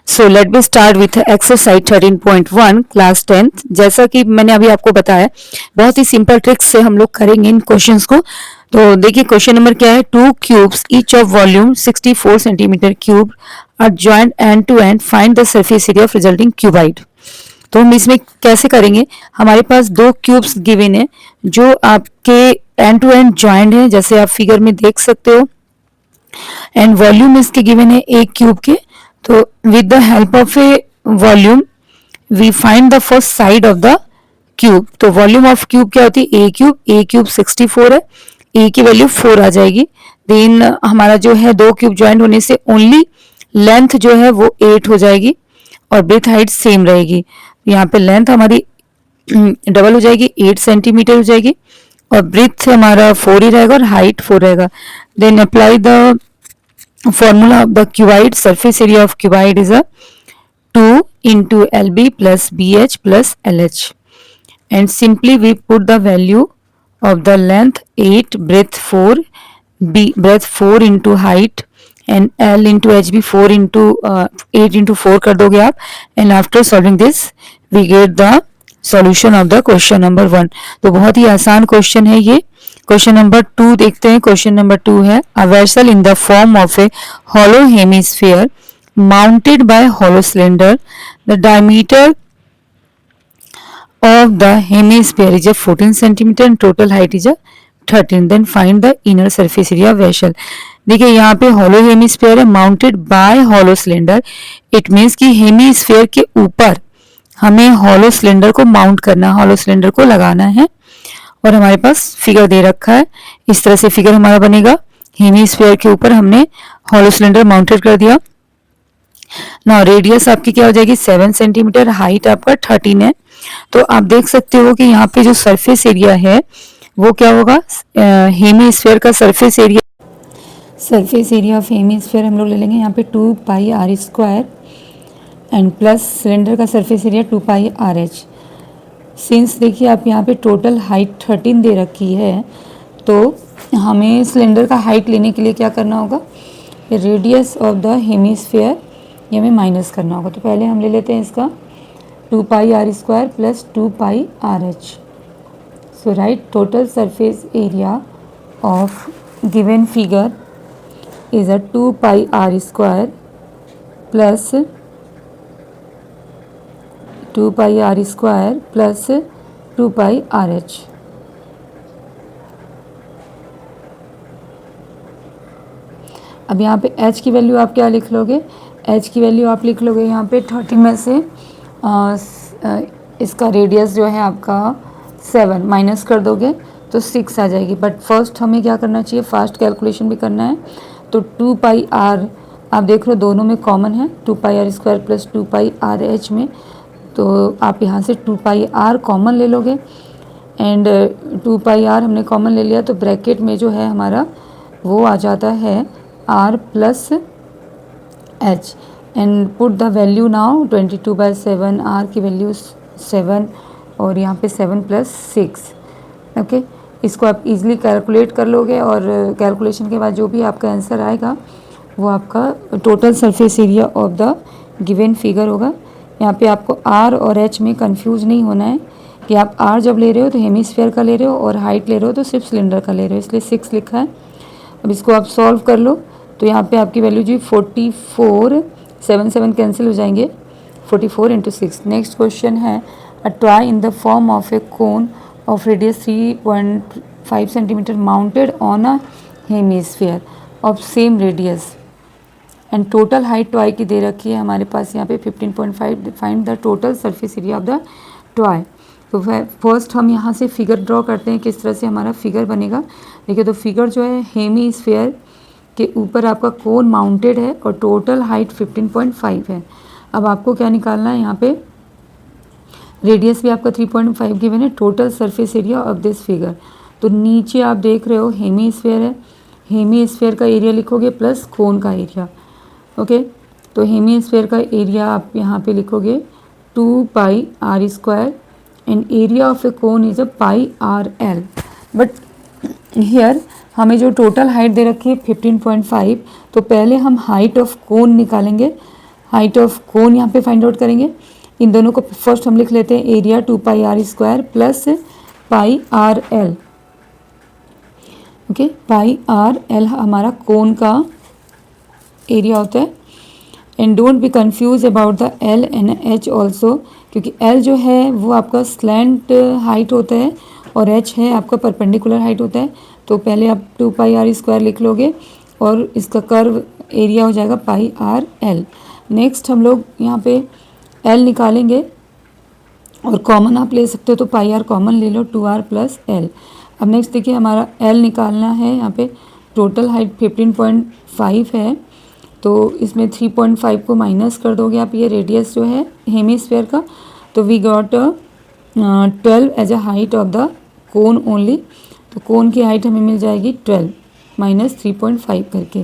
So let me start with exercise 13.1 class 10th। जैसा कि मैंने अभी आपको बताया, बहुत ही सिंपल ट्रिक्स से हम लोग करेंगे इन क्वेश्चंस को। तो देखिए क्वेश्चन नंबर क्या है, two cubes each of volume 64 centimetre cube are joint end to end, find the surface area of resulting cuboid. तो हम इसमें कैसे करेंगे, हमारे पास दो क्यूब्स गिवन है जो आपके एंड टू एंड जॉइंट है, जैसे आप फिगर में देख सकते हो, एंड वॉल्यूम इसके गिवन है एक क्यूब के। तो with the help of A volume we find the first side of the cube. तो वॉल्यूम ऑफ क्यूब क्या होती है, ए क्यूब 64 है, ए की वैल्यू 4 आ जाएगी। देन हमारा जो है दो क्यूब ज्वाइंट होने से ओनली लेंथ जो है वो 8 हो जाएगी और ब्रेथ हाइट सेम रहेगी। यहाँ पे लेंथ हमारी डबल हो जाएगी, 8 सेंटीमीटर हो जाएगी, और ब्रेथ हमारा 4 ही रहेगा और हाइट 4 रहेगा। Then apply the formula of the cuboid. Surface area of cuboid is a 2 into LB plus BH plus LH, and simply we put the value of the length 8, breadth 4, B breadth 4 into height, and L into HB 4 into 8 into 4 कर दोगे आप, and after solving this we get the solution of the question number 1। तो बहुत ही आसान question है ये। Question number 2 देखते हैं। क्वेश्चन नंबर 2 है, a vessel in the form of A hollow hemisphere mounted by hollow cylinder, the diameter of the hemisphere is a 14 centimeter and total height is a 13, then find the inner surface area of vessel। देखिए यहाँ पे hollow hemisphere है, mounted by hollow cylinder, it means कि hemisphere के ऊपर हमें hollow cylinder को mount करना, hollow cylinder को लगाना है, और हमारे पास फिगर दे रखा है। इस तरह से फिगर हमारा बनेगा, हेमीस्फीयर के ऊपर हमने हॉलो सिलेंडर माउंटेड कर दिया। ना रेडियस आपकी क्या हो जाएगी 7 सेंटीमीटर, हाइट आपका 13 है। तो आप देख सकते हो कि यहाँ पे जो सरफेस एरिया है वो क्या होगा, हेमीस्फीयर का सरफेस एरिया ऑफ हेमीस्फीयर हम लोग ले लेंगे यहाँ पे 2 pi r square and plus cylinder का surface area 2 pi r h. Since देखिए आप यहाँ पे टोटल हाइट 13 दे रखी है, तो हमें सिलेंडर का हाइट लेने के लिए क्या करना होगा, रेडियस ऑफ द हेमीस्फीयर ये हमें माइनस करना होगा। तो पहले हम ले लेते हैं इसका 2 pi r square plus 2 pi r h. So right total surface area of given figure is a 2 pi r square plus 2 pi r square plus 2 pi r h. अब यहाँ पे h की वैल्यू आप क्या लिख लोगे, h की value आप लिख लोगे यहाँ पे 30 में से इसका रेडियस जो है आपका 7 माइनस कर दोगे तो 6 आ जाएगी। बट फर्स्ट हमें क्या करना चाहिए, फास्ट कैलकुलेशन भी करना है। तो 2 पाई आर आप देख लो दोनों में कॉमन है, 2 pi r square plus 2 pi r h में, तो आप यहाँ से 2 पाई आर कॉमन ले लोगे, एंड 2 पाई आर हमने कॉमन ले लिया तो ब्रैकेट में जो है हमारा वो आ जाता है r plus h, and put the value now 22/7, r की वैल्यू 7 और यहाँ पे 7 प्लस 6। ओके, इसको आप इजीली कैलकुलेट कर लोगे, और कैलकुलेशन के बाद जो भी आपका आंसर आएगा वो आपका total surface area of the given figure होगा। यहाँ पे आपको r और h में कंफ्यूज नहीं होना है कि आप r जब ले रहे हो तो हेमीस्फीयर का ले रहे हो और हाइट ले रहे हो तो सिर्फ सिलेंडर का ले रहे हो, इसलिए 6 लिखा है। अब इसको आप सॉल्व कर लो, तो यहाँ पे आपकी वैल्यू जी 44, 7 कैंसिल हो जाएंगे, 44 इंटू 6। नेक्स्ट क्वेश्चन है, a toy in the form of a cone of radius 3.5 centimetre mounted on a hemisphere of same radius and total height toy की दे रखी है हमारे पास यहाँ पे 15.5। Find the total surface area of the toy. तो first हम यहाँ से फिगर ड्रॉ करते हैं, किस तरह से हमारा फिगर बनेगा। देखिए तो फिगर जो है हेमीस्फीयर के ऊपर आपका कोन माउंटेड है और टोटल हाइट 15.5 है। अब आपको क्या निकालना है, यहाँ पे रेडियस भी आपका 3.5 गिवन है, total surface area of this figure. तो नीचे आप देख रहे हो हेमीस्फीयर है, हेमीस्फीयर का एरिया लिखोगे प्लस कोन का एरिया। ओके, तो हेमीस्फीयर का एरिया आप यहाँ पे लिखोगे 2 pi r square and area of a cone is a pi r l. But here हमें जो टोटल हाइट दे रखी है 15.5, तो पहले हम हाइट ऑफ कोन निकालेंगे। हाइट ऑफ कोन यहाँ पे फाइंड आउट करेंगे। इन दोनों को फर्स्ट हम लिख लेते हैं, area 2πr² plus πrl। Okay, πrl हमारा कोन का एरिया होता है। And don't be confuse about the L and H also, क्योंकि एल जो है वो आपका स्लैंट हाइट होता है और एच है आपका परपेंडिकुलर हाइट होता है। तो पहले आप 2πr² लिख लोगे और इसका कर्व एरिया हो जाएगा πrl। नेक्स्ट हम लोग यहाँ पे एल निकालेंगे और कॉमन आप ले सकते हो, तो πr कॉमन ले लो, 2r प्लस एल। अब नेक्स्ट देखिए हमारा एल निकालना है। यहाँ पे टोटल हाइट 15.5 है, तो इसमें 3.5 को माइनस कर दोगे आप, ये रेडियस जो है हेमीस्फेयर का, तो we got 12 as a height of the cone only. तो कोन की हाइट हमें मिल जाएगी 12 माइनस 3.5 करके।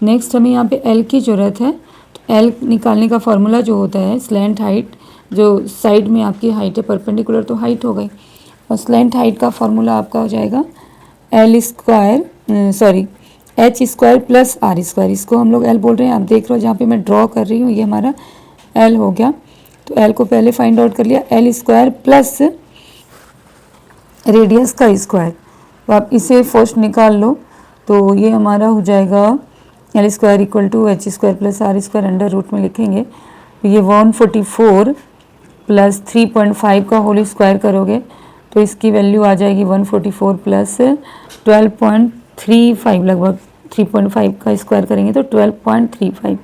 नेक्स्ट हमें यहाँ पे एल की ज़रूरत है, तो एल निकालने का फॉर्मूला जो होता है स्लैंट हाइट, जो साइड में आपकी हाइट है परपेंडिकुलर तो हाइट हो गई, और स्लैंट हाइट का फॉर्मूला आपका हो जाएगा h² प्लस r²। इसको हम लोग एल बोल रहे हैं, आप देख रहे हो जहाँ पे मैं ड्रॉ कर रही हूँ ये हमारा एल हो गया। तो एल को पहले फाइंड आउट कर लिया, l² प्लस रेडियस का स्क्वायर। तो आप इसे फर्स्ट निकाल लो, तो ये हमारा हो जाएगा l² = h² plus r² under root में लिखेंगे, तो ये 144 प्लस 3.5 का होल स्क्वायर करोगे तो इसकी वैल्यू आ जाएगी 144 प्लस 12.35, लगभग 3.5 का स्क्वायर करेंगे तो 12.35।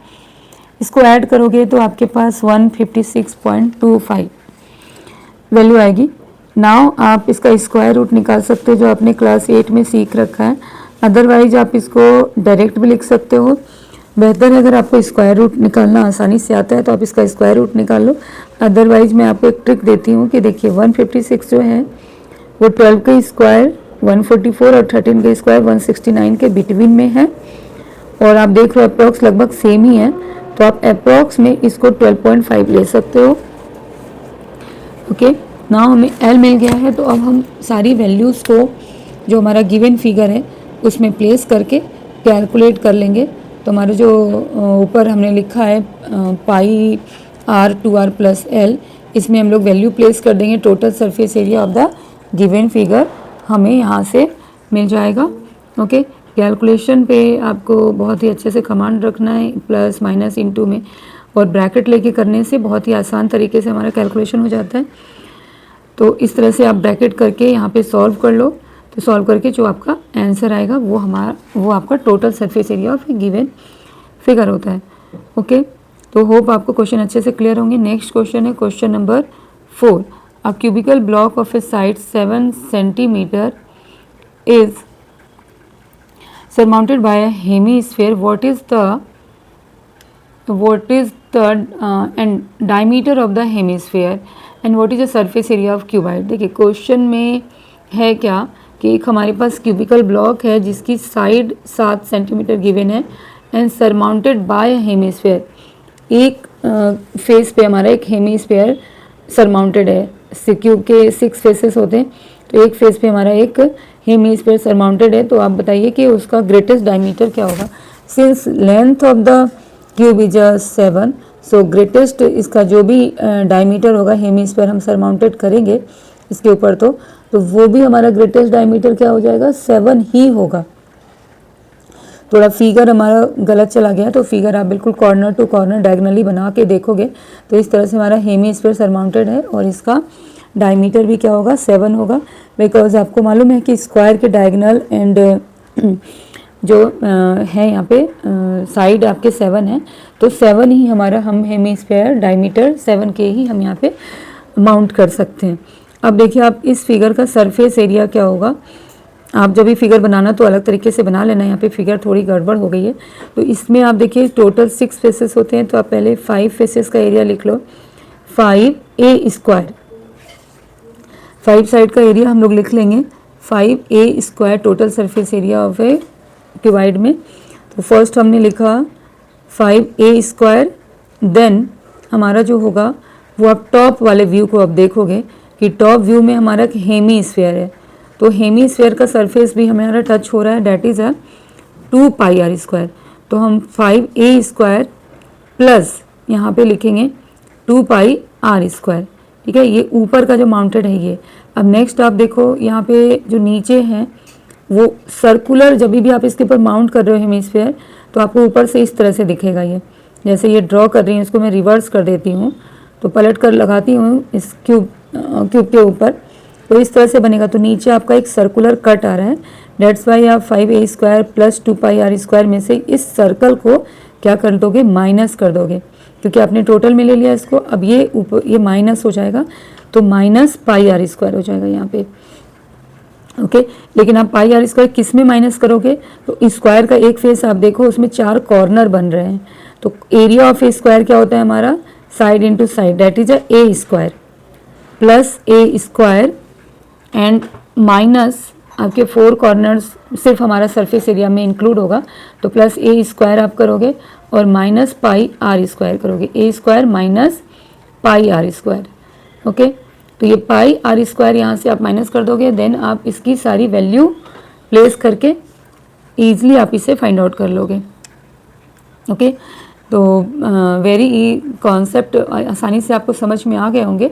इसको ऐड करोगे तो आपके पास 156.25 वैल्यू आएगी। नाउ आप इसका स्क्वायर रूट निकाल सकते हो जो आपने क्लास 8 में सीख रखा है, अदरवाइज आप इसको डायरेक्ट भी लिख सकते हो। बेहतर है अगर आपको स्क्वायर रूट निकालना आसानी से आता है तो आप इसका स्क्वायर रूट निकाल लो, अदरवाइज मैं आपको एक ट्रिक देती हूँ कि देखिए 156 जो है वो 12 का स्क्वायर 144 और 13 का स्क्वायर 169 के बिटवीन में है, और आप देख रहे हो अप्रॉक्स लगभग सेम ही है, तो आप अप्रॉक्स में इसको 12.5 ले सकते हो। ओके, नाउ हमें एल मिल गया है, तो अब हम सारी वैल्यूज़ को जो हमारा गिवन फिगर है उसमें प्लेस करके कैलकुलेट कर लेंगे। तो हमारा जो ऊपर हमने लिखा है πr 2r प्लस एल, इसमें हम लोग वैल्यू प्लेस कर देंगे, total surface area of the given figure हमें यहाँ से मिल जाएगा। ओके, कैलकुलेशन पे आपको बहुत ही अच्छे से कमांड रखना है, प्लस माइनस इनटू में, और ब्रैकेट लेके करने से बहुत ही आसान तरीके से हमारा कैलकुलेशन हो जाता है। तो इस तरह से आप ब्रैकेट करके यहाँ पे सॉल्व कर लो, तो सॉल्व करके जो आपका आंसर आएगा वो आपका total surface area of given figure होता है। ओके, तो होप आपको क्वेश्चन अच्छे से क्लियर होंगे। नेक्स्ट क्वेश्चन है question number 4। A cubical block of A side 7 centimetre is surmounted by a hemisphere. What is the and diameter of the hemisphere and what is the surface area of cuboid? देखिए question में है क्या कि एक हमारे पास cubical block है जिसकी side 7 centimetre given है एंड सरमाउंटेड बाय हेमीस्फेयर। एक फेस पे हमारा एक हेमीस्फेयर सरमाउंटेड है, क्यूब के 6 फेसेस होते हैं, तो एक फेस पे हमारा एक हेमीस्फेयर सरमाउंटेड है। तो आप बताइए कि उसका ग्रेटेस्ट डायमीटर क्या होगा। Since length of the cube is 7, so greatest इसका जो भी डायमीटर होगा हेमीस्फेयर हम सरमाउंटेड करेंगे इसके ऊपर, तो वो भी हमारा ग्रेटेस्ट डायमीटर क्या हो जाएगा, 7 ही होगा। थोड़ा फिगर हमारा गलत चला गया, तो फिगर आप बिल्कुल कॉर्नर टू कॉर्नर डायगनली बना के देखोगे तो इस तरह से हमारा हेमीस्फेयर सरमाउंटेड है और इसका डायमीटर भी क्या होगा, 7 होगा। बिकॉज आपको मालूम है कि स्क्वायर के डायगनल एंड जो है यहाँ पे साइड आपके 7 है, तो 7 ही हमारा हम हेमीस्फेयर डायमीटर 7 के ही हम यहाँ पे माउंट कर सकते हैं। अब देखिए आप इस फिगर का सरफेस एरिया क्या होगा। आप जब भी फिगर बनाना तो अलग तरीके से बना लेना, यहाँ पे फिगर थोड़ी गड़बड़ हो गई है। तो इसमें आप देखिए टोटल 6 फेसेस होते हैं, तो आप पहले 5 फेसेस का एरिया लिख लो, 5a²। 5 साइड का एरिया हम लोग लिख लेंगे 5a² total surface area of A cuboid में। तो फर्स्ट हमने लिखा 5a², देन हमारा जो होगा वो आप टॉप वाले व्यू को अब देखोगे कि टॉप व्यू में हमारा हेमीस्फेयर है, तो हेमीस्फेयर का सरफेस भी हमारा टच हो रहा है, डैट इज़ 2πr²। तो हम 5a² प्लस यहाँ पे लिखेंगे 2 पाई आर स्क्वायर, ठीक है। ये ऊपर का जो माउंटेड है ये। अब नेक्स्ट आप देखो यहाँ पे जो नीचे है वो सर्कुलर, जब भी आप इसके ऊपर माउंट कर रहे हो हेमिस्फीयर तो आपको ऊपर से इस तरह से दिखेगा। ये जैसे ये ड्रॉ कर रही हूँ, इसको मैं रिवर्स कर देती हूँ, तो पलट कर लगाती हूँ इस क्यूब के ऊपर, तो इस तरह से बनेगा। तो नीचे आपका एक सर्कुलर कट आ रहा है, डेट्स वाई आप 5a square plus 2 pi r square में से इस सर्कल को क्या कर दोगे, माइनस कर दोगे, क्योंकि आपने टोटल में ले लिया इसको। अब ये ऊपर ये माइनस हो जाएगा, तो माइनस पाई आर स्क्वायर हो जाएगा यहाँ पे, ओके। लेकिन आप पाई आर स्क्वायर किस में माइनस करोगे, तो स्क्वायर का एक फेस आप देखो, उसमें 4 कॉर्नर बन रहे हैं, तो एरिया ऑफ ए स्क्वायर क्या होता है हमारा, side into side, that is a square plus A square and minus आपके 4 कॉर्नर्स सिर्फ हमारा सरफेस एरिया में इंक्लूड होगा, तो प्लस ए स्क्वायर आप करोगे और माइनस पाई आर स्क्वायर करोगे, a square minus pi r square, okay. तो ये पाई आर स्क्वायर यहाँ से आप माइनस कर दोगे, देन आप इसकी सारी वैल्यू प्लेस करके ईजिली आप इसे फाइंड आउट कर लोगे, ओके। तो वेरी कॉन्सेप्ट आसानी से आपको समझ में आ गए होंगे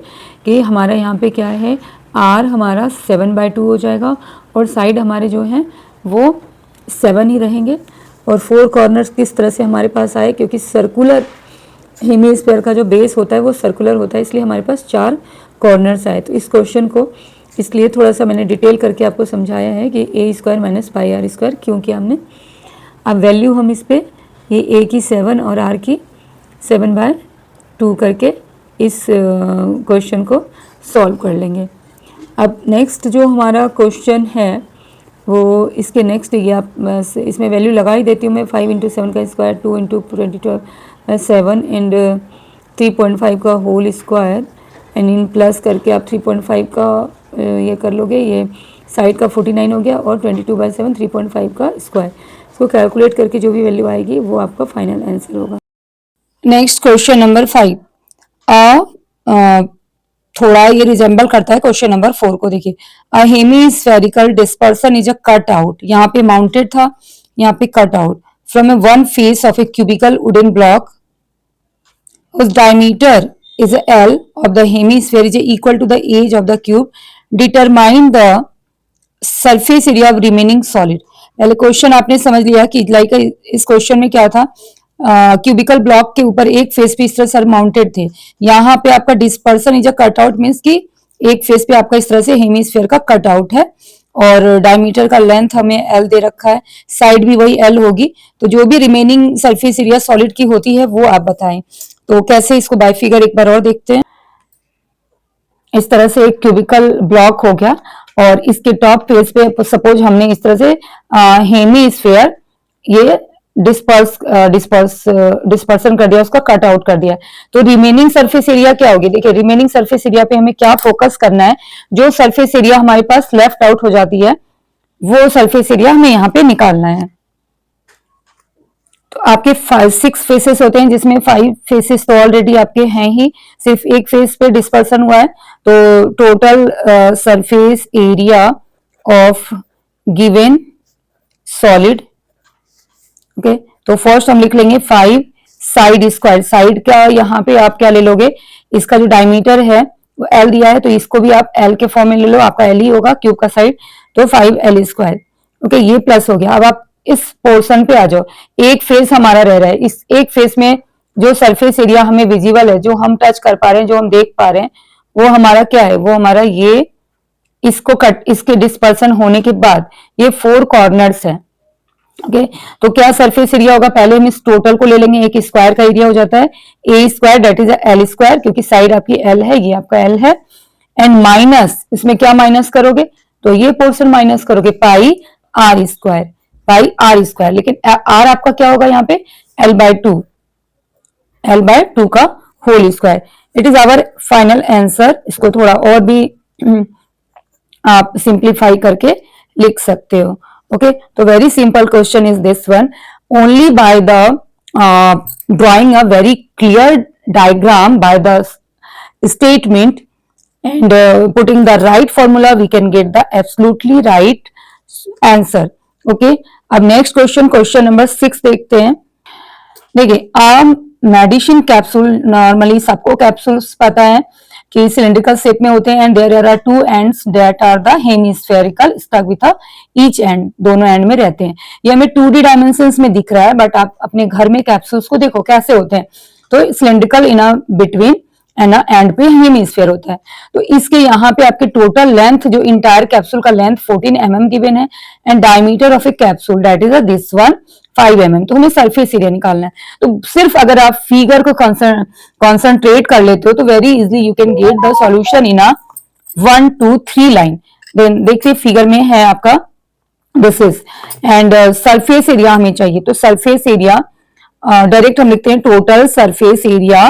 कि हमारा यहाँ पे क्या है, आर हमारा 7/2 हो जाएगा और साइड हमारे जो हैं वो 7 ही रहेंगे, और 4 कॉर्नर्स किस तरह से हमारे पास आए, क्योंकि सर्कुलर हेमिस्फीयर का जो बेस होता है वो सर्कुलर होता है, इसलिए हमारे पास 4 कॉर्नर्स आए। तो इस क्वेश्चन को इसलिए थोड़ा सा मैंने डिटेल करके आपको समझाया है कि a square minus pi r square क्यों किया हमने। अब वैल्यू हम इस पर ये ए की 7 और आर की 7/2 करके इस क्वेश्चन को सॉल्व कर लेंगे। अब नेक्स्ट जो हमारा क्वेश्चन है वो इसके नेक्स्ट ये आप इसमें वैल्यू लगा ही देती हूँ मैं, 5 × 7 का स्क्वायर, 2 × 22 7 एंड 3.5 का होल स्क्वायर, एंड इन प्लस करके आप 3.5 का ये कर लोगे, ये साइड का 49 हो गया, और 22/7 3.5 का स्क्वायर। इसको कैलकुलेट करके जो भी वैल्यू आएगी वो आपका फाइनल आंसर होगा। नेक्स्ट क्वेश्चन नंबर 5 थोड़ा ये रिजेंबल करता है क्वेश्चन नंबर 4 को। देखिए, a hemispherical dispersion is a cut out, यहाँ पे माउंटेड था, यहाँ पे cut out from a one face of a cubical wooden block, whose diameter is L of the hemisphere is equal to the age of the cube. Determine the surface area of remaining solid. पहले question आपने समझ लिया कि like इस question में क्या था, cubical block के ऊपर एक फेस पे इस तरह से माउंटेड थे, यहाँ पे आपका dispersion is a cut out means कि एक फेस पे आपका इस तरह से हेमिस्फीयर का कट आउट है, और डायमीटर का लेंथ हमें एल दे रखा है, साइड भी वही एल होगी, तो जो भी रिमेनिंग सरफेस एरिया सॉलिड की होती है वो आप बताएं। तो कैसे इसको बाय फिगर एक बार और देखते हैं। इस तरह से एक क्यूबिकल ब्लॉक हो गया और इसके टॉप फेस पे सपोज हमने इस तरह से हेमिस्फीयर ये डिस्पर्सन कर दिया, उसका कट आउट कर दिया, तो रिमेनिंग सरफेस एरिया क्या होगी। देखिए, रिमेनिंग सरफेस एरिया पे हमें क्या फोकस करना है, जो सरफेस एरिया हमारे पास लेफ्ट आउट हो जाती है वो सरफेस एरिया हमें यहाँ पे निकालना है। तो आपके 6 फेसेस होते हैं, जिसमें 5 फेसेस तो ऑलरेडी आपके हैं ही, सिर्फ एक फेस पे डिस्पर्सन हुआ है, तो total surface area of given solid, okay. तो फर्स्ट हम लिख लेंगे 5 साइड स्क्वायर, साइड का यहाँ पे आप क्या ले लोगे, इसका जो डायमीटर है वो एल दिया है, तो इसको भी आप एल के फॉर्म में ले लो, आपका एल ही होगा क्यूब का साइड, तो 5L स्क्वायर, ओके। ये प्लस हो गया। अब आप इस पोर्शन पे आ जाओ, एक फेस हमारा रह रहा है, इस एक फेस में जो सरफेस एरिया हमें विजिबल है, जो हम टच कर पा रहे हैं, जो हम देख पा रहे हैं, वो हमारा क्या है, वो हमारा ये इसको कट, इसके डिस्पर्सन होने के बाद ये 4 कॉर्नर्स है, ओके। तो क्या सरफेस एरिया होगा, पहले हम इस टोटल को ले लेंगे, एक स्क्वायर का एरिया हो जाता है a square, that is l square, क्योंकि साइड आपकी एल है, ये आपका एल है, एंड माइनस, इसमें क्या माइनस करोगे, तो ये पोर्शन माइनस करोगे pi r square, pi r square, लेकिन आर आपका क्या होगा यहाँ पे L/2, L/2 का whole square. It is our final answer. इसको थोड़ा और भी आप सिंप्लीफाई करके लिख सकते हो, ओके। तो very simple question is this one, only by the drawing a very clear diagram by the statement and putting the right formula we can get the absolutely right answer, okay। अब next question, question number 6 देखते हैं। देखिए, medicine capsule, normally सबको capsules पता है कि cylindrical shape में होते हैं, and there are two ends that are the hemispherical stuck with each end, दोनों एंड में रहते हैं। ये हमें 2D डायमेंशंस में दिख रहा है, बट आप अपने घर में कैप्सूल्स को देखो कैसे होते हैं। तो cylindrical in a between and and पे हेमिस्फेयर होता है। तो इसके यहाँ पे आपके टोटल लेंथ, जो इंटायर कैप्सूल का लेंथ 14 mm गिवन है, and diameter of A capsule that is this one 5 mm। तो हमें सरफेस एरिया निकालना है। तो सिर्फ अगर आप फिगर को कॉन्सेंट्रेट कर लेते हो तो very easily you can get the solution in a 1 2 3 line. Then देखिए फिगर में है आपका this is, and surface area हमें चाहिए। तो सरफेस एरिया डायरेक्ट हम लिखते हैं total surface area,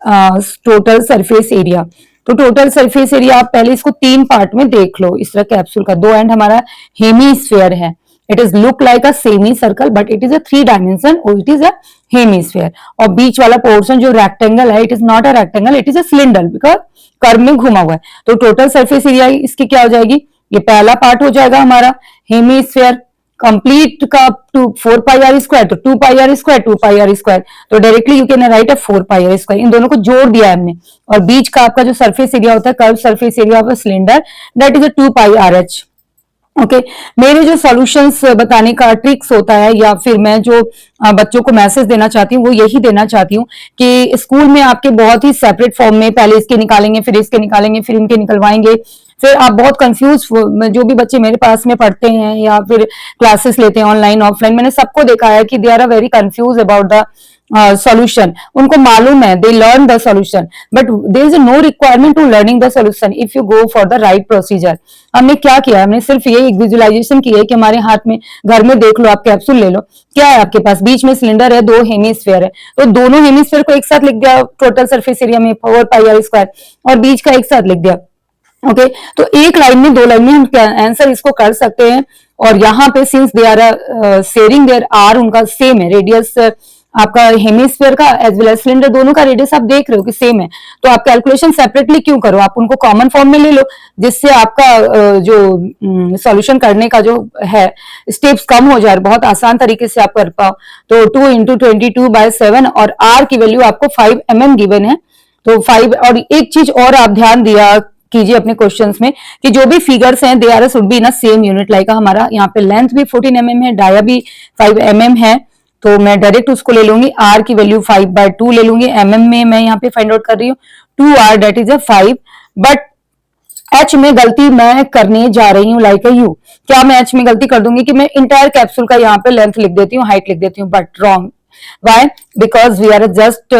total surface area. तो टोटल सरफेस एरिया आप पहले इसको 3 पार्ट में देख लो। इस तरह कैप्सूल का 2 एंड हमारा हेमीस्फेयर है, it is look like a semi circle but it is a 3 dimension और इट इज अ हेमीस्फेयर। और बीच वाला पोर्शन जो रेक्टेंगल है, it is not a rectangle, it is a cylinder because curve में घुमा हुआ है। तो टोटल सरफेस एरिया इसकी क्या हो जाएगी, ये पहला पार्ट हो जाएगा हमारा हेमीस्फेयर कंप्लीट का 4 पाई आर स्क्वायर, तो 2 pi r square 2 pi r square, तो directly you can write a 4 pi r square. इन दोनों को जोड़ दिया है हमने, और बीच का आपका जो सरफेस एरिया होता है curve surface area of a cylinder that is a 2 pi r H. Okay, मेरे जो सॉल्यूशंस बताने का ट्रिक्स होता है, या फिर मैं जो बच्चों को मैसेज देना चाहती हूँ वो यही देना चाहती हूँ कि स्कूल में आपके बहुत ही सेपरेट फॉर्म में पहले इसके निकालेंगे, फिर इसके निकालेंगे, फिर इनके निकलवाएंगे, फिर आप बहुत कंफ्यूज, जो भी बच्चे मेरे पास में पढ़ते हैं या फिर क्लासेस लेते हैं ऑनलाइन ऑफलाइन, मैंने सबको देखा है कि they are very confuse about the solution. उनको मालूम है, they learn the solution, but there is no requirement to learning the solution if you go for the right procedure. हमने क्या किया, हमने सिर्फ ये एक विजुअलाइजेशन की है कि हमारे हाथ में, घर में देख लो, आप कैप्सूल ले लो, क्या है आपके पास, बीच में सिलेंडर है, 2 हेमिस्फेयर है, तो दोनों हेमिस्फेयर को एक साथ लिख दिया टोटल सरफेस एरिया में 4 पाई आर स्क्वायर, और बीच का एक साथ लिख दिया। ओके, तो एक लाइन में 2 लाइन में हम आंसर इसको कर सकते हैं। और यहाँ पे since they are sharing their r, उनका सेम है रेडियस, आपका हेमिस्फेयर का एज वेल एज सिलेंडर, दोनों का रेडियस आप देख रहे हो कि सेम है, तो आप कैलकुलेशन सेपरेटली क्यों करो, आप उनको कॉमन फॉर्म में ले लो, जिससे आपका जो सॉल्यूशन करने का जो है स्टेप्स कम हो जाए, बहुत आसान तरीके से आप कर पाओ। तो 2 इंटू 22/7 और आर की वैल्यू आपको 5 mm गिवन है, तो 5। और एक चीज और आप ध्यान दिया कीजिए अपने क्वेश्चंस में कि जो भी फिगर्स हैं they are should be in a same unit, like हमारा यहाँ पे लेंथ भी 14 mm है, डाया भी 5 mm है, तो मैं डायरेक्ट उसको ले लूंगी, आर की वैल्यू 5/2 ले लूंगी, mm में मैं यहाँ पे फाइंड आउट कर रही हूँ 2r that is a 5, but H में गलती मैं करने जा रही हूँ लाइक यू। क्या मैं एच में गलती कर दूंगी कि मैं इंटायर कैप्सूल का यहाँ पे लेंथ लिख देती हूँ, हाइट लिख देती हूँ, but wrong. Why? Because we are just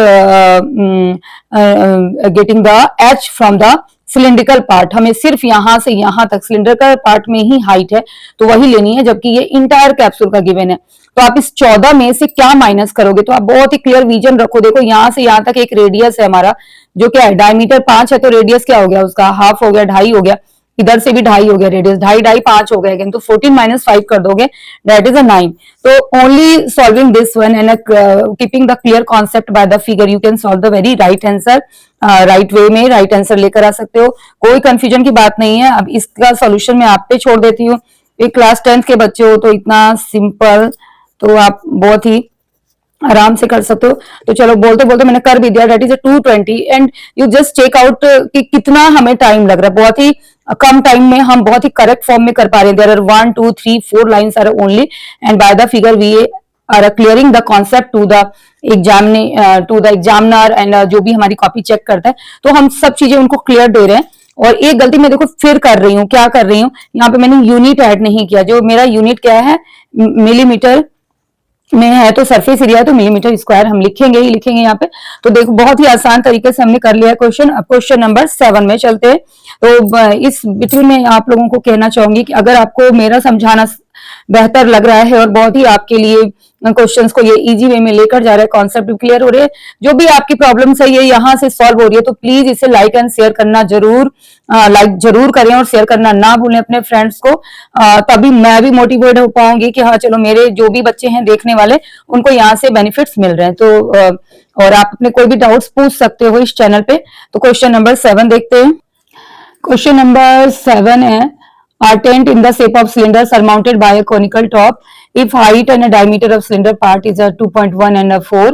getting the h from the cylindrical part, हमें सिर्फ यहां से यहां तक सिलिंड्रिकल पार्ट में ही हाइट है तो वही लेनी है, जबकि ये इंटायर कैप्सूल का गिवन है। तो आप इस 14 में से क्या माइनस करोगे, तो आप बहुत ही क्लियर विजन रखो। देखो यहां से यहां तक एक रेडियस है हमारा, जो क्या है डायमीटर 5 है, तो रेडियस क्या हो गया उसका, हाफ हो गया, 2.5 हो गया, इधर से भी 2.5 हो गया, रेडियस 2.5 5 हो गया अगेन, तो 14 - 5 कर दोगे दैट इज अ 9। तो only solving this one and keeping the clear concept bye the figure you can solve the very right answer, right way में राइट आंसर लेकर आ सकते हो, कोई कंफ्यूजन की बात नहीं है। अब इसका सॉल्यूशन मैं आप पे छोड़ देती हूँ, एक क्लास 10th के बच्चे हो तो इतना सिंपल तो आप बहुत ही आराम से कर सकते हो। तो चलो बोलते बोलते मैंने कर भी दिया, that is 220 and you just check out कि कितना हमें टाइम लग रहा है, बहुत ही कम टाइम में हम बहुत ही करेक्ट फॉर्म में कर पा रहे हैं। There are 1 2 3 4 lines are only and by the figure we are clearing the concept to the examiner and जो भी हमारी कॉपी चेक करता है, तो हम सब चीजें उनको क्लियर दे रहे हैं। और एक गलती मैं देखो फिर कर रही हूँ, क्या कर रही हूँ, यहाँ पे मैंने यूनिट ऐड नहीं किया, जो मेरा यूनिट क्या है मिलीमीटर में है, तो सरफेस एरिया तो मिलीमीटर स्क्वायर हम लिखेंगे ही लिखेंगे यहाँ पे। तो देखो बहुत ही आसान तरीके से हमने कर लिया क्वेश्चन। अब क्वेश्चन नंबर 7 में चलते हैं। तो इस बिटवीन में आप लोगों को कहना चाहूंगी कि अगर आपको मेरा समझाना बेहतर लग रहा है और बहुत ही आपके लिए क्वेश्चंस को ये इजी वे में लेकर जा रहा है, कॉन्सेप्ट क्लियर हो रहे हैं, जो भी आपकी प्रॉब्लम्स है ये यहाँ से सॉल्व हो रही है, तो प्लीज इसे लाइक एंड शेयर करना जरूर, लाइक जरूर करें और शेयर करना ना भूलें अपने फ्रेंड्स को, तभी मैं भी मोटिवेट हो पाऊंगी कि हाँ चलो मेरे जो भी बच्चे हैं देखने वाले उनको यहाँ से बेनिफिट्स मिल रहे हैं। तो और आप अपने कोई भी डाउट्स पूछ सकते हो इस चैनल पे। तो क्वेश्चन नंबर 7 देखते हैं। क्वेश्चन नंबर 7 है, are tent in the shape of cylinder surmounted by a conical top. If height and a diameter of cylinder part is a 2.1 and a 4,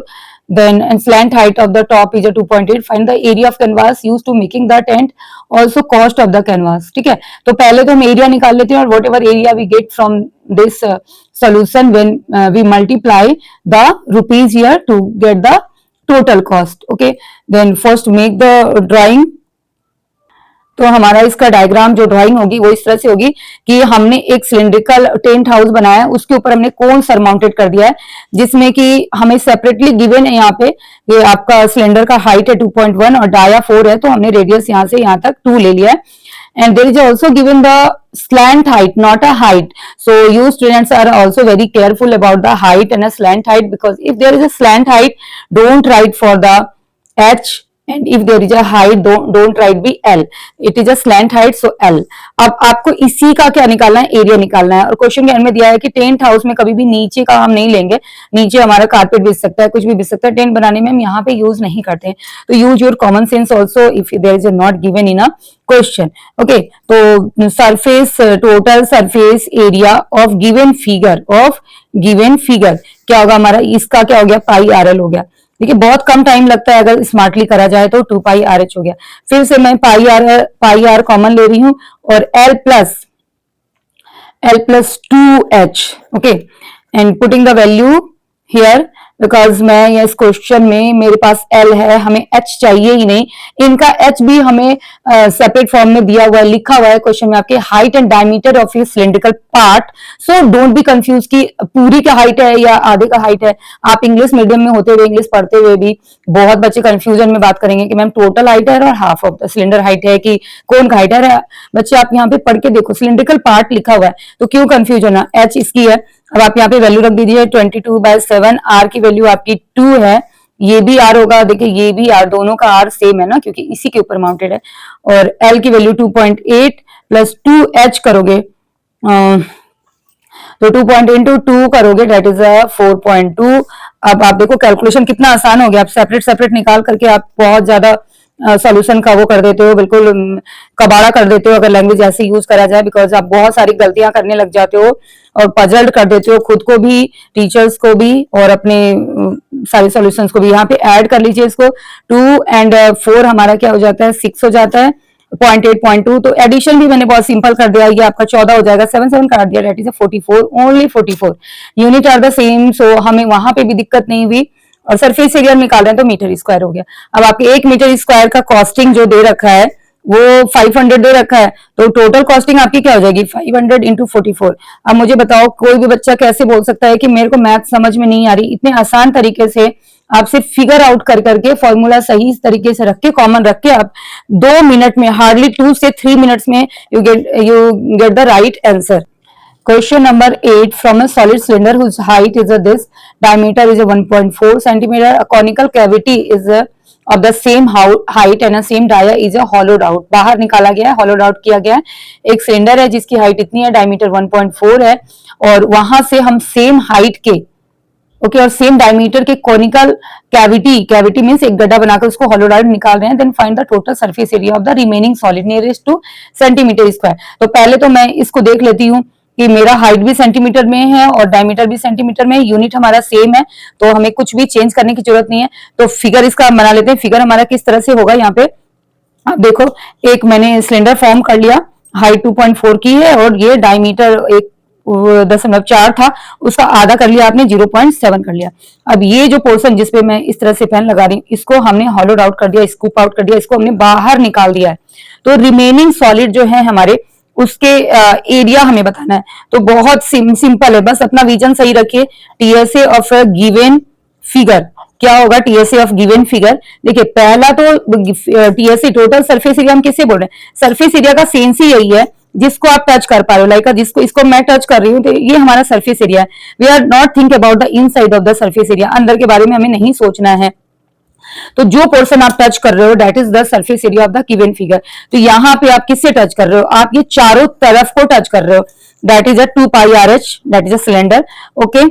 then and slant height of the top is a 2.8. find the area of canvas used to making the tent, also cost of the canvas. ठीक है, तो पहले तो हम area निकाल लेते हैं और whatever area we get from this solution when we multiply the rupees here to get the total cost. Okay, then first make the drawing. तो हमारा इसका डायग्राम जो ड्राइंग होगी वो इस तरह से होगी कि हमने एक सिलिंड्रिकल टेंट हाउस बनाया है, उसके ऊपर हमने कोन सरमाउंटेड कर दिया है, जिसमें कि हमें सेपरेटली गिवन है यहाँ पे ये आपका सिलेंडर का हाइट है 2.1 और डाया 4 है, तो हमने रेडियस यहाँ से यहाँ तक 2 ले लिया है. And there is also given the slant height, not a height. So you students are also very careful about the height and a slant height, because if there is a slant height, don't write for the H, and if there is a height, don't write be L. It is a slant height, so L. अब आपको इसी का क्या निकालना है, area निकालना है. और क्वेश्चन के एंड में दिया है कि टेंट हाउस में कभी भी नीचे का हम नहीं लेंगे, नीचे हमारा कारपेट बिछ सकता है, कुछ भी बिछ सकता है, टेंट बनाने में हम यहाँ पे यूज नहीं करते हैं. तो use your common sense also if there is not given in a question. Okay, तो surface, total surface area of given figure क्या होगा हमारा, इसका क्या हो गया, पाई आर एल हो गया. देखिए बहुत कम टाइम लगता है अगर स्मार्टली करा जाए तो 2 पाई आर एच हो गया. फिर से मैं पाई आर कॉमन ले रही हूं और L plus 2h. Okay, and putting the value here, because मैं ये इस क्वेश्चन में मेरे पास L है, हमें H चाहिए ही नहीं. इनका H भी हमें सेपरेट फॉर्म में दिया हुआ है, लिखा हुआ है क्वेश्चन में आपके, हाइट एंड डायमीटर ऑफ ये cylindrical part. So don't be confuse कि पूरी का हाइट है या आधे का हाइट है. आप इंग्लिश मीडियम में होते हुए, इंग्लिश पढ़ते हुए भी बहुत बच्चे कंफ्यूजन में बात करेंगे कि मैम टोटल हाइट है और half of the cylinder height है कि कौन का हाइट है. बच्चे आप यहाँ पे पढ़ के देखो, सिलिंड्रिकल पार्ट लिखा हुआ है, तो क्यों कंफ्यूज होना. H इसकी है. अब आप यहाँ पे वैल्यू रख दीजिए 22/7. R की वैल्यू आपकी 2 है, ये भी R होगा. देखिए ये भी R, दोनों का R सेम है ना, क्योंकि इसी के ऊपर माउंटेड है. और L की वैल्यू 2.8 प्लस 2H करोगे तो 2.8 into 2 करोगे, डेट इज 4.2. अब आप देखो कैलकुलेशन कितना आसान हो गया. आप सेपरेट निकाल करके आप बहुत ज्यादा सॉल्यूशन का वो कर देते हो, बिल्कुल कबाड़ा कर देते हो अगर लैंग्वेज ऐसे यूज करा जाए, बिकॉज आप बहुत सारी गलतियां करने लग जाते हो और पजल्ड कर देते हो खुद को भी, टीचर्स को भी और अपने सारे सॉल्यूशंस को भी. यहाँ पे ऐड कर लीजिए इसको, 2 and 4 हमारा क्या हो जाता है, 6 हो जाता है. 0.8.2, तो एडिशन भी मैंने बहुत सिंपल कर दिया, ये आपका 14 हो जाएगा. 7 काट दिया, that is 44, only 44. Unit are the same, so हमें वहां पे भी दिक्कत नहीं हुई. और सरफेस एरिया निकाल रहे हैं तो मीटर स्क्वायर हो गया. अब आपके 1 मीटर स्क्वायर का कॉस्टिंग जो दे रखा है वो 500 दे रखा है, तो टोटल कॉस्टिंग आपकी क्या हो जाएगी, 500 into 44. अब मुझे बताओ कोई भी बच्चा कैसे बोल सकता है कि मेरे को मैथ समझ में नहीं आ रही. इतने आसान तरीके से आप सिर्फ फिगर आउट कर करके फॉर्मूला सही तरीके से रख के, कॉमन रख के, आप 2 मिनट में, हार्डली 2 से 3 मिनट्स में you get the right answer. Question number 8. From a solid cylinder whose height is this, diameter is 1.4 centimeter, a conical cavity is of the same height and a same dia is a hollowed out. बाहर निकाला गया है, hollowed out किया गया है. एक cylinder है जिसकी हाइट इतनी है, डायमीटर 1.4 है, और वहां से हम सेम हाइट के ओके और सेम डायमीटर के कॉनिकल कैविटी मींस एक गड्ढा बनाकर उसको होलोड आउट निकाल रहे हैं. Then find the total surface area of the remaining solid nearest to centimetre square. तो पहले तो मैं इसको देख लेती हूँ कि मेरा हाइट भी सेंटीमीटर में है और डायमीटर भी सेंटीमीटर में है, यूनिट हमारा सेम है, तो हमें कुछ भी चेंज करने की जरूरत नहीं है. तो फिगर इसका बना लेते हैं. फिगर हमारा किस तरह से होगा, यहाँ पे आप देखो, एक मैंने सिलेंडर फॉर्म कर लिया, हाइट 2.4 की है और ये डायमीटर 1.4 था, उसका आधा कर लिया आपने, 0.7 कर लिया. अब ये जो पोर्शन जिसपे मैं इस तरह से पेन लगा रही हूँ, इसको हमने हॉलोड आउट कर दिया, स्कूप आउट कर दिया, इसको हमने बाहर निकाल दिया है. तो रिमेनिंग सॉलिड जो है हमारे, उसके एरिया हमें बताना है. तो बहुत सिंपल है, बस अपना विजन सही रखिए. टीएसए ऑफ गिवन फिगर क्या होगा, टीएसए ऑफ गिवन फिगर. देखिए पहला तो टीएसए टोटल सरफेस एरिया हम किससे बोल रहे हैं, सरफेस एरिया का सेंस ही यही है जिसको आप टच कर पा रहे हो. लाइक जिसको, इसको मैं टच कर रही हूँ, तो ये हमारा सरफेस एरिया है. We are not think about the inside of the surface area, अंदर के बारे में हमें नहीं सोचना है. तो जो पोर्शन आप टच कर रहे हो that is the surface area of the given figure. तो यहाँ पे आप किससे टच कर रहे हो, आप ये चारों तरफ को टच कर रहे हो, that is a 2 pi r H, that is a cylinder. Okay,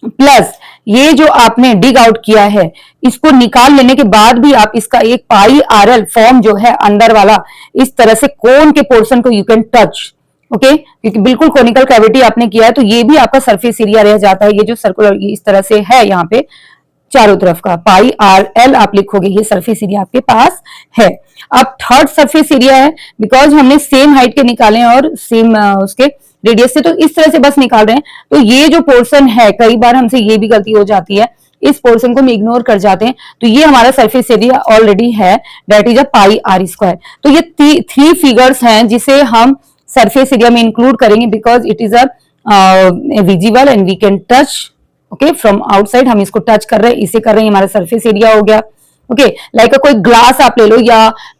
plus ये जो आपने डिग आउट किया है, इसको निकाल लेने के बाद भी आप इसका एक पाई आर एल फॉर्म जो है अंदर वाला, इस तरह से कोन के पोर्शन को यू कैन टच. ओके, क्योंकि बिल्कुल कोनिकल कैविटी आपने किया है, तो ये भी आपका सरफेस एरिया रह जाता है. ये जो सर्कुलर इस तरह से है यहाँ पे, चारों तरफ का, पाई आर एल आप लिखोगे, ये सरफेस एरिया आपके पास है। अब थर्ड सरफेस एरिया है, बिकॉज हमने सेम हाइट के निकाले हैं और सेम उसके रेडियस से, तो इस तरह से बस निकाल रहे हैं। तो ये जो पोर्शन है, कई बार हमसे ये भी गलती हो जाती है, इस पोर्शन को हम इग्नोर कर जाते हैं। तो ये हमारा सरफेस एरिया ऑलरेडी है, that is a pi r square. तो ये थ्री फिगर्स हैं जिसे हम सरफेस एरिया में इंक्लूड करेंगे, because it is a visible and we can touch, okay, from outside हम इसको टच कर रहे हैं, इसे कर रहे हैं, हमारा सरफेस एरिया हो गया। ओके, लाइक कोई ग्लास आप ले लो या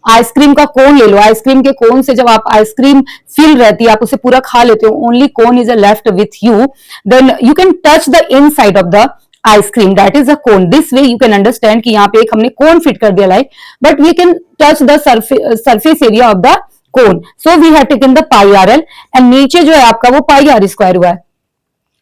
आइसक्रीम का कोन ले लो, आइसक्रीम के कोन से जब आप आइसक्रीम फिल रहती है, आप उसे पूरा खा लेते हो, only cone is left with you, then you can touch the inside of the ice cream, that is a cone. This way you can understand कि यहाँ पे एक हमने कोन फिट कर दिया, like, but we can touch the surface area of the cone, so we have taken the pi r l, and नीचे जो है आपका वो पाई आर स्क्वायर हुआ है,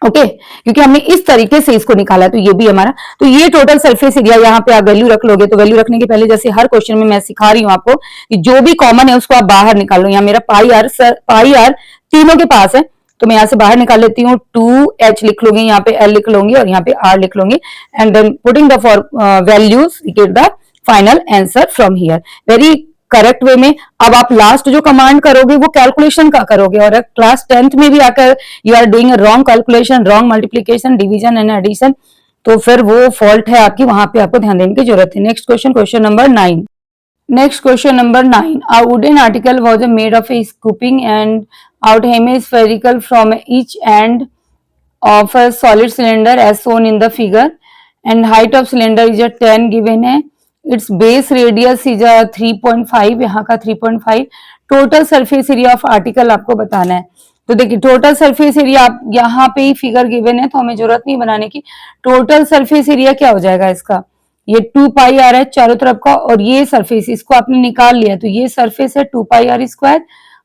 ओके, क्योंकि हमने इस तरीके से इसको निकाला। तो ये भी हमारा, तो ये टोटल सरफेस एरिया, यहाँ पे आप वैल्यू रख लोगे, तो वैल्यू रखने के पहले जैसे हर क्वेश्चन में मैं सिखा रही हूँ आपको कि जो भी कॉमन है उसको आप बाहर निकाल लो। यहाँ मेरा पाई आर तीनों के पास है, तो मैं यहाँ से बाहर निकाल लेती हूँ, 2h लिख लूंगी, यहाँ पे l लिख लूंगी और यहाँ पे r लिख लूंगी, and then putting the four values get the final answer from here, very correct way में। अब आप लास्ट जो कमांड करोगे वो कैलकुलेशन का करोगे, और क्लास 10th में भी आकर you are doing wrong calculation, wrong multiplication, division and addition, तो फिर वो फॉल्ट है आपकी, वहां पे आपको ध्यान देने की जरूरत है। Next question, question number 9। Next question number 9. A wooden article was made of a scooping and out hemispherical from each end of a solid cylinder as shown in the figure, and height of cylinder is a 10 given है, its base radius is a 3.5, यहाँ का 3.5, total surface area of article आपको बताना है। तो देखिए total surface area आप यहाँ पे ही फिगर गिवन है, तो हमें जरूरत नहीं बनाने की। टोटल सरफेस एरिया क्या हो जाएगा इसका, ये 2 पाई आर है चारों तरफ का, और ये सरफेस इसको आपने निकाल लिया, तो ये सरफेस है 2 पाई आर स्क्वायर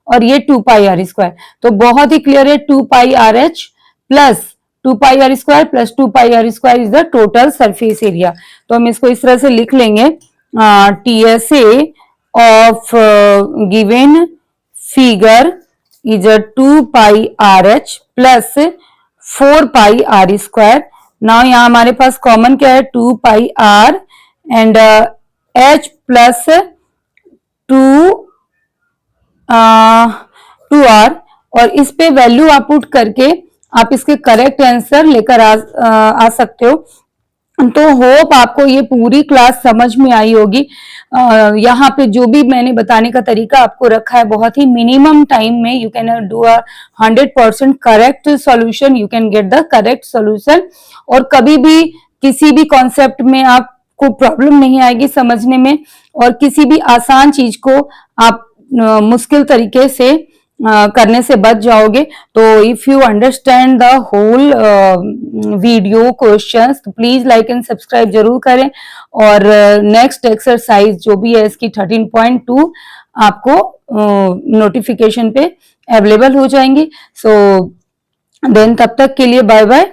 और ये 2 पाई आर स्क्वायर, तो बहुत ही क्लियर है, 2 pi r h plus 2 pi r square plus 2 pi r square is the total surface area. तो हम इसको इस तरह से लिख लेंगे, TSA of given figure is a 2 pi r h plus 4 pi r square. Now यहाँ हमारे पास कॉमन क्या है, 2 pi r and h plus 2 r, और इस पे वैल्यू आप पुट करके आप इसके करेक्ट आंसर लेकर आ सकते हो। तो होप आपको ये पूरी क्लास समझ में आई होगी। यहाँ पे जो भी मैंने बताने का तरीका आपको रखा है, बहुत ही मिनिमम टाइम में you can do a 100% correct solution, you can get the correct solution, और कभी भी किसी भी कॉन्सेप्ट में आपको प्रॉब्लम नहीं आएगी समझने में, और किसी भी आसान चीज को आप मुश्किल तरीके से करने से बच जाओगे। तो if you understand the whole video questions, तो प्लीज लाइक एंड सब्सक्राइब जरूर करें, और नेक्स्ट एक्सरसाइज जो भी है इसकी 13.2 आपको नोटिफिकेशन पे अवेलेबल हो जाएंगी। सो देन तब तक के लिए बाय बाय।